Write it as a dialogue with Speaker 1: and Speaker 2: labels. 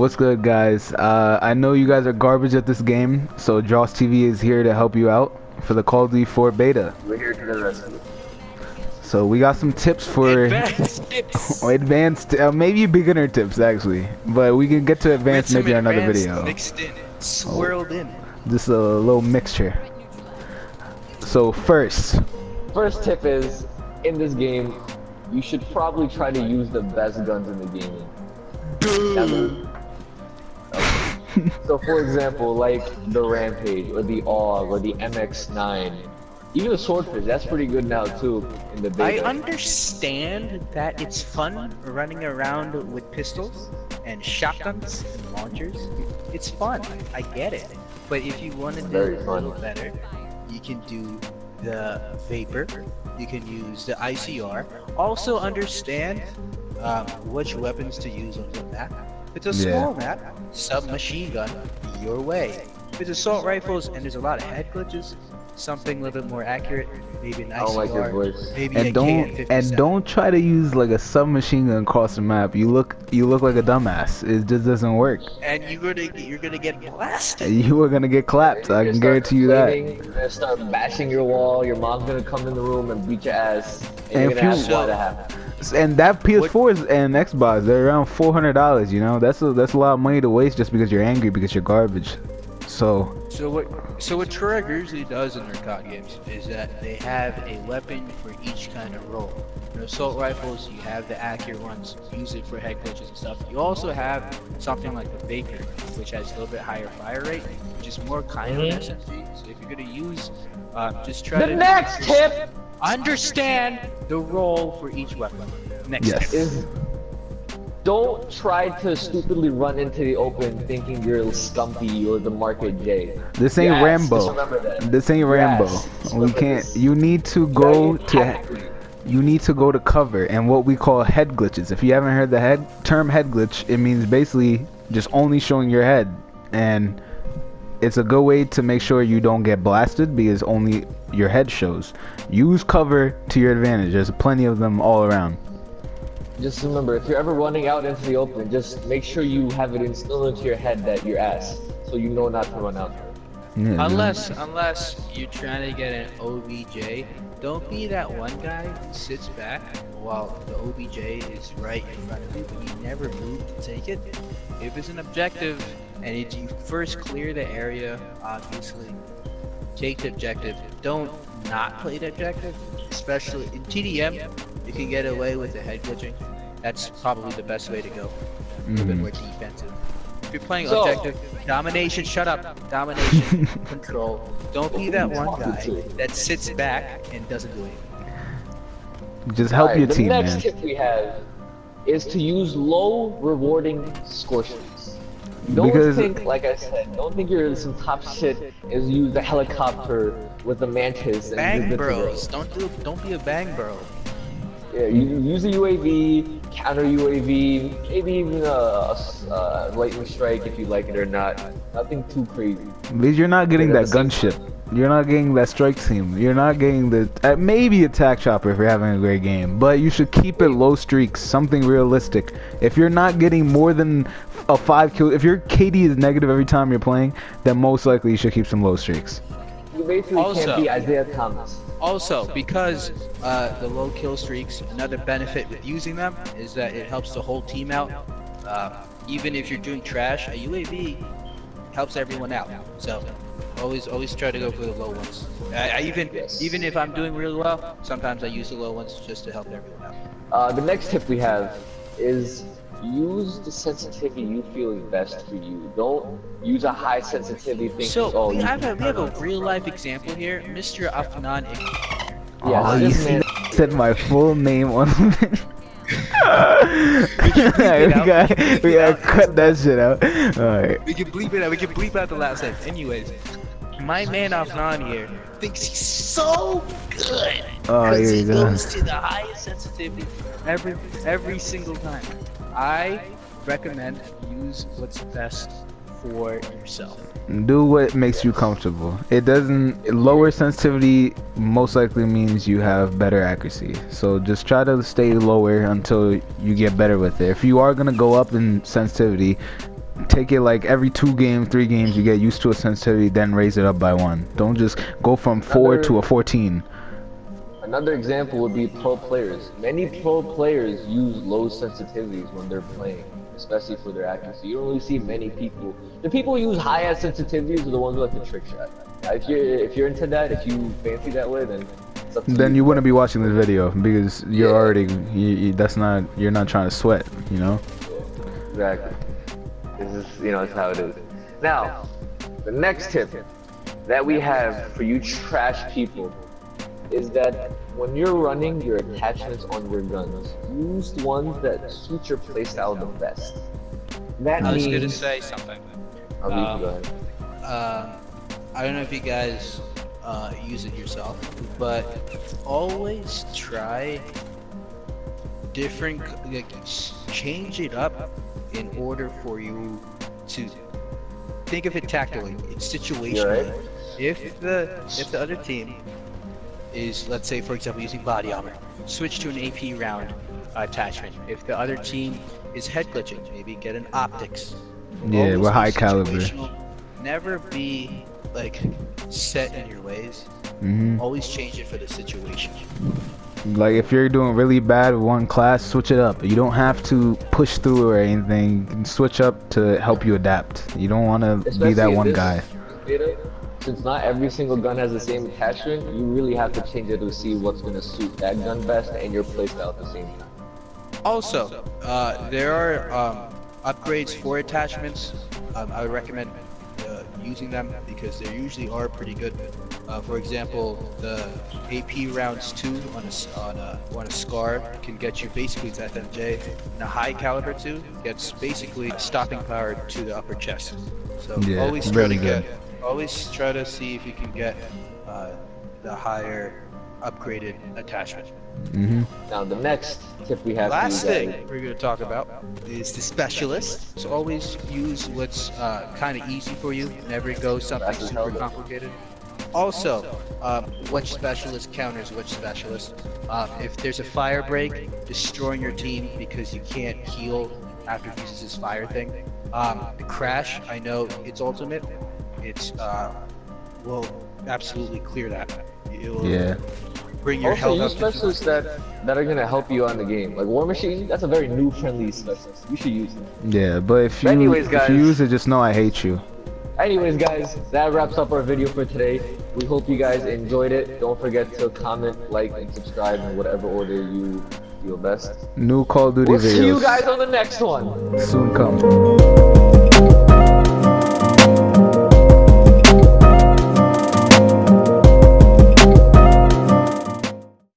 Speaker 1: What's good, guys? I know you guys are garbage at this game, so DrossT.V is here to help you out for the COD 4 beta.
Speaker 2: We're here to the rescue.
Speaker 1: So we got some tips for
Speaker 3: Advanced tips.
Speaker 1: advanced, maybe beginner tips actually, but we can get to advanced maybe in another video.
Speaker 3: Mixed in, swirled in.
Speaker 1: Just a little mixture. So first
Speaker 2: First tip is, in this game, you should probably try to use the best guns in the game. So for example, like the Rampage, or the AUG, or the MX-9. Even the Swordfish, that's pretty good now too, in the beta.
Speaker 3: I understand that it's fun running around with pistols and shotguns and launchers. It's fun, I get it. But if you want to do it a little better, you can do the Vapor, you can use the ICR. Also understand which weapons to use on the map. If it's a small map, submachine gun, your way. If it's assault rifles and there's a lot of head glitches, something a little bit more accurate, maybe an ICR,
Speaker 2: I don't like your voice.
Speaker 3: maybe
Speaker 1: and
Speaker 3: a
Speaker 1: don't don't try to use like a submachine gun across the map. You look like a dumbass. It just doesn't work.
Speaker 3: And you're gonna get blasted.
Speaker 1: You are gonna get clapped. I can guarantee you that.
Speaker 2: You're gonna start bashing your wall, your mom's gonna come in the room and beat your ass, and
Speaker 1: And
Speaker 2: you're
Speaker 1: if
Speaker 2: gonna
Speaker 1: you-
Speaker 2: ask why that happened.
Speaker 1: And that PS4 and Xbox, they're around $400. You know, that's a lot of money to waste just because you're angry because you're garbage. So
Speaker 3: So what Treyarch usually does in their COD games is that they have a weapon for each kind of role. In assault rifles, you have the accurate ones, use it for head glitches and stuff. You also have something like the Vapor, which has a little bit higher fire rate, which is more kind of SMG. So if you're gonna use, just try
Speaker 2: The
Speaker 3: to
Speaker 2: next tip
Speaker 3: understand the role for each weapon. Next
Speaker 1: Yes.
Speaker 3: tip.
Speaker 2: is, don't try to stupidly run into the open thinking you're Scumpy or the Market J.
Speaker 1: this ain't
Speaker 2: Yes,
Speaker 1: Rambo.
Speaker 2: just remember that.
Speaker 1: This ain't Rambo.
Speaker 2: Yes,
Speaker 1: We
Speaker 2: remember
Speaker 1: can't.
Speaker 2: this.
Speaker 1: You need to
Speaker 2: You
Speaker 1: go
Speaker 2: gotta
Speaker 1: to.
Speaker 2: tactically.
Speaker 1: You need to go to cover and what we call head glitches. If you haven't heard the term head glitch, it means basically just only showing your head, and it's a good way to make sure you don't get blasted because only your head shows. Use cover to your advantage. There's plenty of them all around.
Speaker 2: Just remember, if you're ever running out into the open, just make sure you have it instilled into your head that you're ass, so you know not to run out.
Speaker 1: Yeah,
Speaker 3: Unless you're trying to get an OBJ, don't be that one guy who sits back while the OBJ is right in front of you, but you never move to take it. If it's an objective and you first clear the area, obviously, take the objective. Don't not play the objective, especially in TDM. You can get away with the head glitching. That's probably the best way to go. A little bit more defensive. If you're playing objective, domination, shut up, domination, control. Don't be that one guy that sits back and doesn't do anything.
Speaker 1: just help your
Speaker 2: the
Speaker 1: team,
Speaker 2: next
Speaker 1: man.
Speaker 2: tip we have is to use low rewarding score streaks. Don't
Speaker 1: Because-
Speaker 2: think, like I said, don't think you're some top shit is use the helicopter with the mantis and
Speaker 3: Bang
Speaker 2: the
Speaker 3: bros, don't be a bang bro.
Speaker 2: Yeah, you use a UAV, counter UAV, maybe even a lightning strike if you like it or not. Nothing too crazy.
Speaker 1: Because you're not getting
Speaker 2: Yeah,
Speaker 1: that
Speaker 2: that's the
Speaker 1: gunship. You're not getting that strike team. You're not getting the maybe attack chopper if you're having a great game. But you should keep it low streaks, something realistic. If you're not getting more than a 5 kill, if your KD is negative every time you're playing, then most likely you should keep some low streaks.
Speaker 2: You basically
Speaker 3: Also-
Speaker 2: can't be Isaiah Thomas.
Speaker 3: Also, because the low kill streaks, another benefit with using them is that it helps the whole team out. Even if you're doing trash, a UAV helps everyone out. So always try to go for the low ones. Even if I'm doing really well, sometimes I use the low ones just to help everyone out.
Speaker 2: The next tip we have is use the sensitivity you feel is best for you. Don't use a high sensitivity thinking,
Speaker 3: So
Speaker 2: oh,
Speaker 3: we
Speaker 2: you
Speaker 3: have
Speaker 2: can
Speaker 3: a
Speaker 2: turn on.
Speaker 3: real life example here, Mr. Afnan.
Speaker 2: Yes,
Speaker 1: Oh, you
Speaker 2: this
Speaker 1: see,
Speaker 2: man-
Speaker 1: that said my full name on. we gotta cut that shit out. Alright.
Speaker 3: We can bleep it out. We can bleep out the last name. Anyways, my man Afnan here thinks he's so good
Speaker 1: Oh,
Speaker 3: because
Speaker 1: here
Speaker 3: he
Speaker 1: you go.
Speaker 3: goes to the highest sensitivity every single time. I recommend use what's best for yourself.
Speaker 1: Do what makes you comfortable. It doesn't lower sensitivity most likely means you have better accuracy. So just try to stay lower until you get better with it. If you are gonna go up in sensitivity, take it like every 2 games, 3 games, you get used to a sensitivity, then raise it up by 1. Don't just go from 4 to a 14.
Speaker 2: Another example would be pro players. Many pro players use low sensitivities when they're playing, especially for their accuracy. You don't really see many people. The people who use high ass sensitivities are the ones who like the trick shot. If you're into that, if you fancy that way, then it's up to
Speaker 1: Then you wouldn't be watching this video because you're already you're not trying to sweat, you know.
Speaker 2: Exactly. This is, it's how it is. Now, the next tip that we have for you trash people is that when you're running your attachments on your guns, use the ones that suit your playstyle the best. That
Speaker 3: I was
Speaker 2: means...
Speaker 3: gonna say something.
Speaker 2: I'll leave you go ahead.
Speaker 3: I don't know if you guys use it yourself, but always try different, change it up in order for you to think of it tactically. It's situational.
Speaker 2: Right.
Speaker 3: If the other team is, let's say for example, using body armor, switch to an AP round attachment. If the other team is head glitching, maybe get an optics.
Speaker 1: Yeah,
Speaker 3: Always
Speaker 1: we're
Speaker 3: be
Speaker 1: high caliber.
Speaker 3: situational. Never be like set in your ways. Always change it for the situation.
Speaker 1: Like if you're doing really bad with one class, switch it up. You don't have to push through or anything. You can switch up to help you adapt. You don't want to be that
Speaker 2: Especially in
Speaker 1: one
Speaker 2: this
Speaker 1: guy.
Speaker 2: beta, since not every single gun has the same attachment, you really have to change it to see what's going to suit that gun best and your playstyle at the same time.
Speaker 3: Also, there are upgrades for attachments. I would recommend using them because they usually are pretty good. For example, the AP rounds 2 on a SCAR can get you basically to FMJ, and a high caliber 2 gets basically stopping power to the upper chest. So
Speaker 1: Yeah,
Speaker 3: always try
Speaker 1: really
Speaker 3: to
Speaker 1: good.
Speaker 3: always try to see if you can get the higher upgraded attachment.
Speaker 2: Now the next tip we have
Speaker 3: Last
Speaker 2: for you guys,
Speaker 3: thing we're going to talk about is the specialist. So always use what's kind of easy for you. Never go something
Speaker 2: Fast as
Speaker 3: super
Speaker 2: hell.
Speaker 3: complicated. Also, which specialist counters which specialist. If there's a fire break, destroying your team because you can't heal after he uses his fire thing. The crash, I know it's ultimate. It's will absolutely clear that. It'll
Speaker 1: Yeah.
Speaker 3: bring your
Speaker 2: also
Speaker 3: health
Speaker 2: use
Speaker 3: up to
Speaker 2: specialists that are going to help you on the game. Like War Machine, that's a very noob friendly specialist. You should use it.
Speaker 1: Yeah, but if you
Speaker 2: Anyways,
Speaker 1: if
Speaker 2: guys.
Speaker 1: you use it, just know I hate you.
Speaker 2: Anyways, guys, that wraps up our video for today. We hope you guys enjoyed it. Don't forget to comment, like, and subscribe in whatever order you feel best.
Speaker 1: New Call of Duty
Speaker 2: We'll
Speaker 1: videos
Speaker 2: see you guys on the next one.
Speaker 1: soon come.